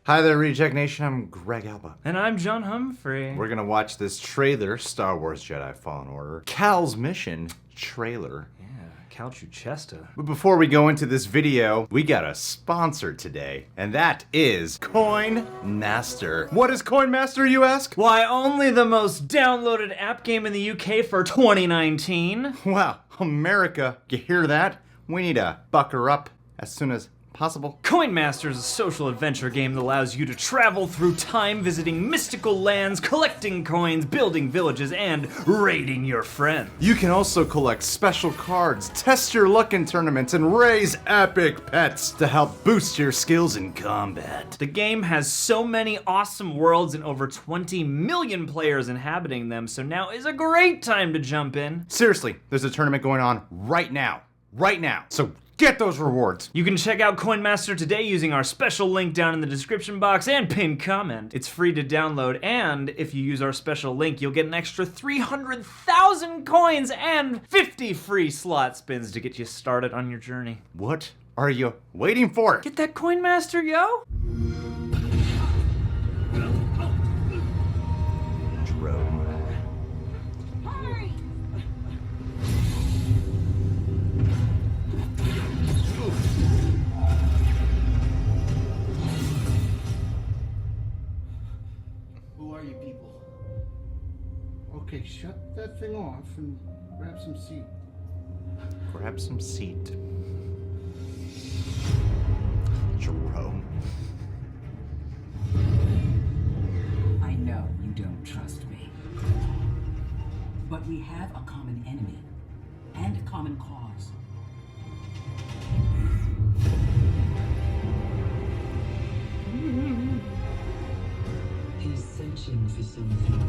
Hi there, Reject Nation. I'm Greg Alba. And I'm John Humphrey. We're gonna watch this trailer, Star Wars Jedi Fallen Order. Cal's Mission trailer. Yeah, Cal Chester. But before we go into this video, we got a sponsor today, and that is Coin Master. What is Coin Master, you ask? Why, only the most downloaded app game in the UK for 2019. Wow, America, you hear that? We need to buck her up as soon as possible. Coin Master is a social adventure game that allows you to travel through time, visiting mystical lands, collecting coins, building villages, and raiding your friends. You can also collect special cards, test your luck in tournaments, and raise epic pets to help boost your skills in combat. The game has so many awesome worlds and over 20 million players inhabiting them, so now is a great time to jump in. Seriously, there's a tournament going on right now. Right now. So get those rewards. You can check out Coin Master today using our special link down in the description box and pinned comment. It's free to download, and if you use our special link, you'll get an extra 300,000 coins and 50 free slot spins to get you started on your journey. What are you waiting for? Get that Coin Master, yo! Okay, shut that thing off and grab some seat. Grab some seat. Jerome. I know you don't trust me. But we have a common enemy and a common cause. He's searching for something.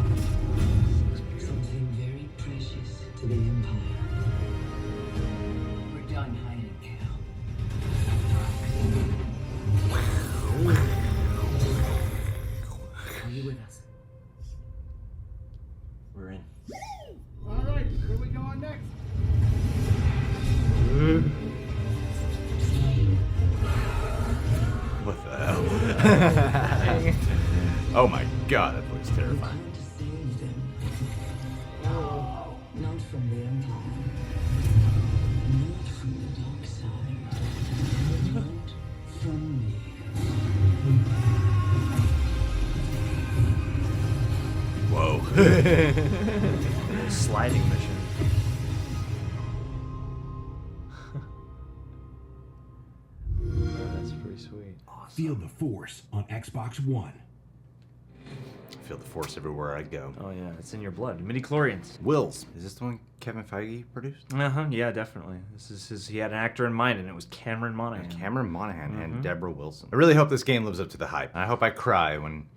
Something very precious to the Empire. We're done hiding, Cal. Are you with us? We're in. All right, where we going next? What the hell? Oh my god, that looks terrifying. Time to save them. Not from the Empire. Not from the dark side. Not from me. Whoa. Sliding mission. That's pretty sweet. Awesome. Feel the Force on Xbox One. I feel the force everywhere I go. Oh yeah, it's in your blood. Midi-chlorians. Wills. Is this the one Kevin Feige produced? Yeah, definitely. This is his, he had an actor in mind, and it was Cameron Monaghan. Cameron Monaghan and Deborah Wilson. I really hope this game lives up to the hype. I hope I cry when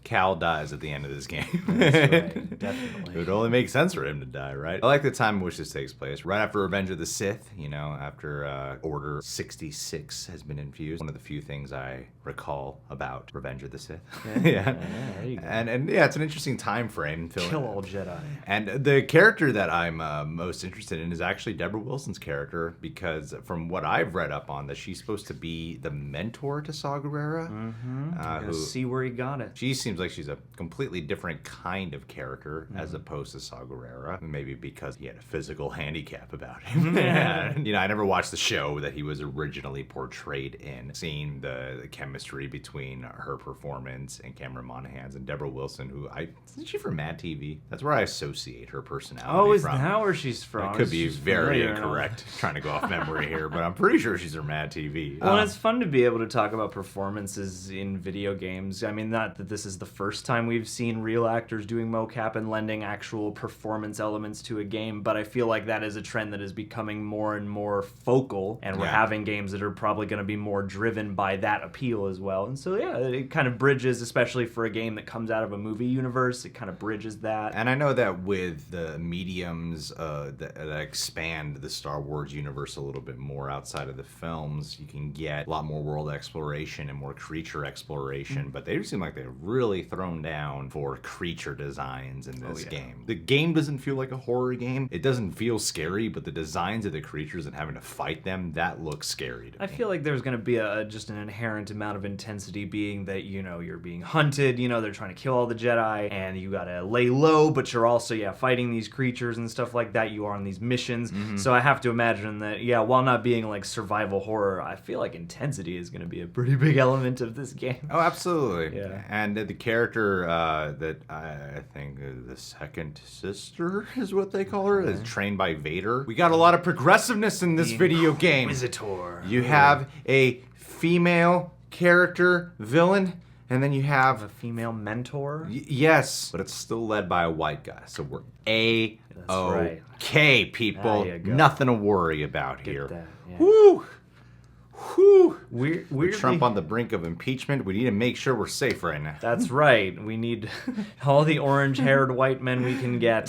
Cal dies at the end of this game. That's right, definitely. It would only make sense for him to die, right? I like the time in which this takes place. Right after Revenge of the Sith, you know, after Order 66 has been infused. One of the few things I recall about Revenge of the Sith. Yeah. There you go. And yeah, it's an interesting time frame. Kill all Jedi. And the character that I'm most interested in is actually Deborah Wilson's character, because from what I've read up on, that she's supposed to be the mentor to Saw Gerrera. Who see where he got it. She seems like she's a completely different kind of character as opposed to Saw Gerrera. Maybe because he had a physical handicap about him. And, you know, I never watched the show that he was originally portrayed in. Seeing the chemistry between her performance and Cameron Monaghan's and Deborah Wilson, who isn't she from Mad TV? That's where I associate her personality Oh, is from. that where she's from? I could be She's very familiar incorrect, trying to go off memory here, but I'm pretty sure she's from Mad TV. Well, it's fun to be able to talk about performances in video games. I mean, not that this is the first time we've seen real actors doing mocap and lending actual performance elements to a game, but I feel like that is a trend that is becoming more and more focal, and we're having games that are probably going to be more driven by that appeal as well. And so, yeah, it kind of bridges, especially for a game that comes out of a movie universe, it kind of bridges that. And I know that with the mediums that expand the Star Wars universe a little bit more outside of the films, you can get a lot more world exploration and more creature exploration, but they seem like they really really thrown down for creature designs in this game. The game doesn't feel like a horror game. It doesn't feel scary, but the designs of the creatures and having to fight them, that looks scary to me. I feel like there's going to be just an inherent amount of intensity, being that, you know, you're being hunted, you know, they're trying to kill all the Jedi, and you gotta lay low, but you're also, fighting these creatures and stuff like that. You are on these missions. So I have to imagine that, while not being like survival horror, I feel like intensity is going to be a pretty big element of this game. Oh, absolutely. Yeah. And the character that I think the second sister is what they call her, is trained by Vader. We got a lot of progressiveness in this video game. Inquisitor. You have a female character villain, and then you have a female mentor. Yes, but it's still led by a white guy, so we're A-OK, people. There you go. Nothing to worry about here. that, yeah. Woo! Whew. We're Trump on the brink of impeachment. We need to make sure we're safe right now. That's right. We need all the orange-haired white men we can get.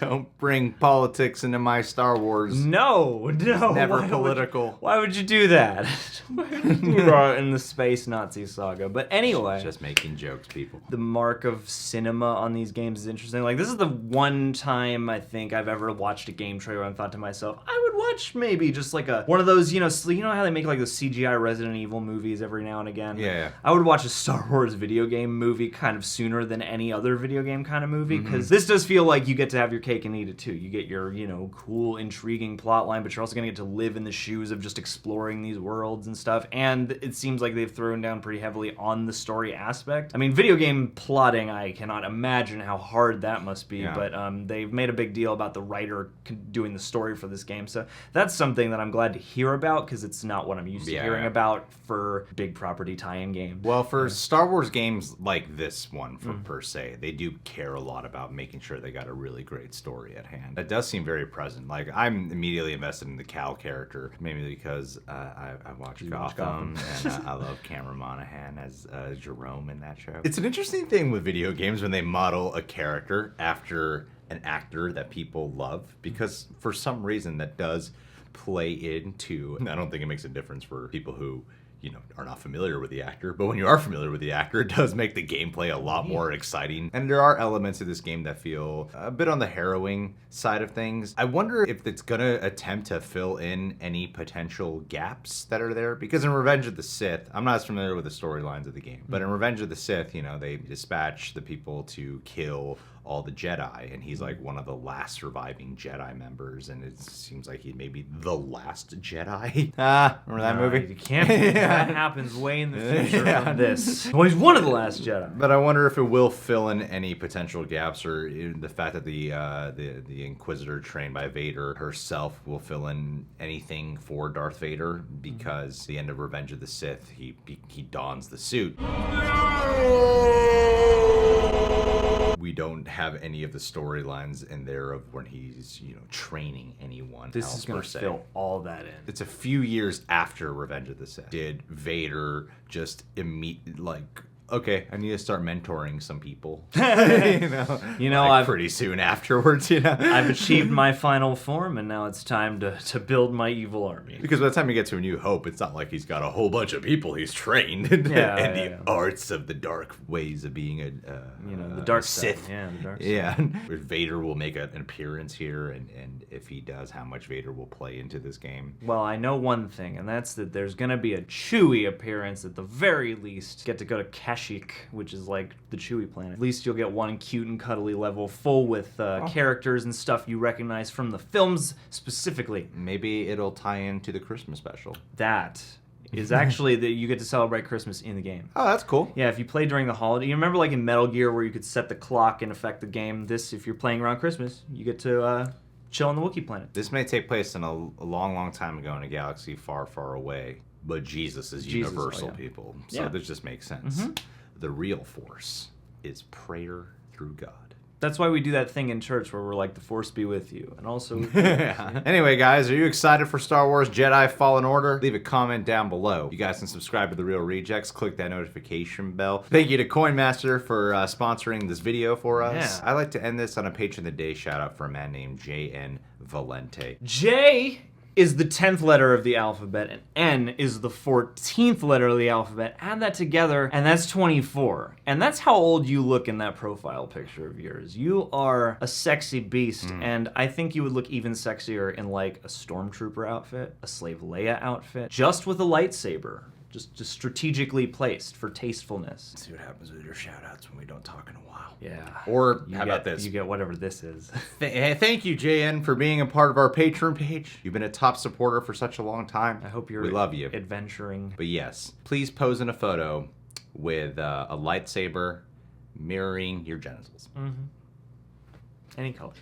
Don't bring politics into my Star Wars. No. Never political. Why would you do that? In the space Nazi saga. But anyway. Just making jokes, people. The mark of cinema on these games is interesting. Like, this is the one time I think I've ever watched a game trailer and thought to myself, I would watch maybe just like one of those, you know how they make like the CGI Resident Evil movies every now and again? Yeah. I would watch a Star Wars video game movie kind of sooner than any other video game kind of movie, because this does feel like you get to have your cake and eat it too. You get your, cool, intriguing plot line, but you're also going to get to live in the shoes of just exploring these worlds and stuff, and it seems like they've thrown down pretty heavily on the story aspect. I mean, video game plotting, I cannot imagine how hard that must be, but they've made a big deal about the writer doing the story for this game, so that's something that I'm glad to hear about, because it's not what I'm used to hearing about for big property tie-in games. Well, for Star Wars games like this one, per se, they do care a lot about making sure they got a really great story at hand. That does seem very present. Like, I'm immediately invested in the Cal character, maybe because I watch Gotham, and I love Cameron Monaghan as Jerome in that show. It's an interesting thing with video games when they model a character after an actor that people love, because for some reason that does play into, I don't think it makes a difference for people who, are not familiar with the actor, but when you are familiar with the actor, it does make the gameplay a lot more exciting. And there are elements of this game that feel a bit on the harrowing side of things. I wonder if it's gonna attempt to fill in any potential gaps that are there, because in Revenge of the Sith, I'm not as familiar with the storylines of the game, but in Revenge of the Sith, they dispatch the people to kill all the Jedi, and he's like one of the last surviving Jedi members, and it seems like he may be the last Jedi. Remember that movie? You can't. That happens way in the future from this. Well, he's one of the last Jedi. But I wonder if it will fill in any potential gaps, or the fact that the Inquisitor trained by Vader herself will fill in anything for Darth Vader, because the end of Revenge of the Sith, he dons the suit. We don't have any of the storylines in there of when he's, training anyone. This is going to fill all that in. It's a few years after Revenge of the Sith. Did Vader just okay, I need to start mentoring some people. Pretty soon afterwards, I've achieved my final form, and now it's time to build my evil army. Because by the time you get to A New Hope, it's not like he's got a whole bunch of people he's trained in the arts of the dark ways of being the dark Sith. Side. Yeah, the dark side. Yeah, Vader will make an appearance here, and if he does, how much Vader will play into this game. Well, I know one thing, and that's that there's going to be a Chewie appearance at the very least. Get to go to Kashyyyk, which is like the Chewie planet. At least you'll get one cute and cuddly level full with characters and stuff you recognize from the films specifically. Maybe it'll tie into the Christmas special. That is actually that you get to celebrate Christmas in the game. Oh, that's cool. Yeah, if you play during the holiday. You remember like in Metal Gear where you could set the clock and affect the game? If you're playing around Christmas, you get to chill on the Wookiee planet. This may take place in a long, long time ago in a galaxy far, far away, but Jesus is universal, people. So this just makes sense. The real force is prayer through God. That's why we do that thing in church where we're like, the force be with you. And also with Anyway, guys, are you excited for Star Wars Jedi Fallen Order? Leave a comment down below. You guys can subscribe to The Real Rejects. Click that notification bell. Thank you to Coinmaster for sponsoring this video for us. I like to end this on a Patron of the Day shout out for a man named J.N. Valente. Jay is the 10th letter of the alphabet, and N is the 14th letter of the alphabet. Add that together, and that's 24. And that's how old you look in that profile picture of yours. You are a sexy beast, and I think you would look even sexier in like a stormtrooper outfit, a Slave Leia outfit, just with a lightsaber. Just strategically placed for tastefulness. See what happens with your shout-outs when we don't talk in a while. Yeah. Or You how get- about this? You get whatever this is. Thank you, JN, for being a part of our Patreon page. You've been a top supporter for such a long time. I hope you're We love you. adventuring. But yes, please pose in a photo with a lightsaber mirroring your genitals. Any color.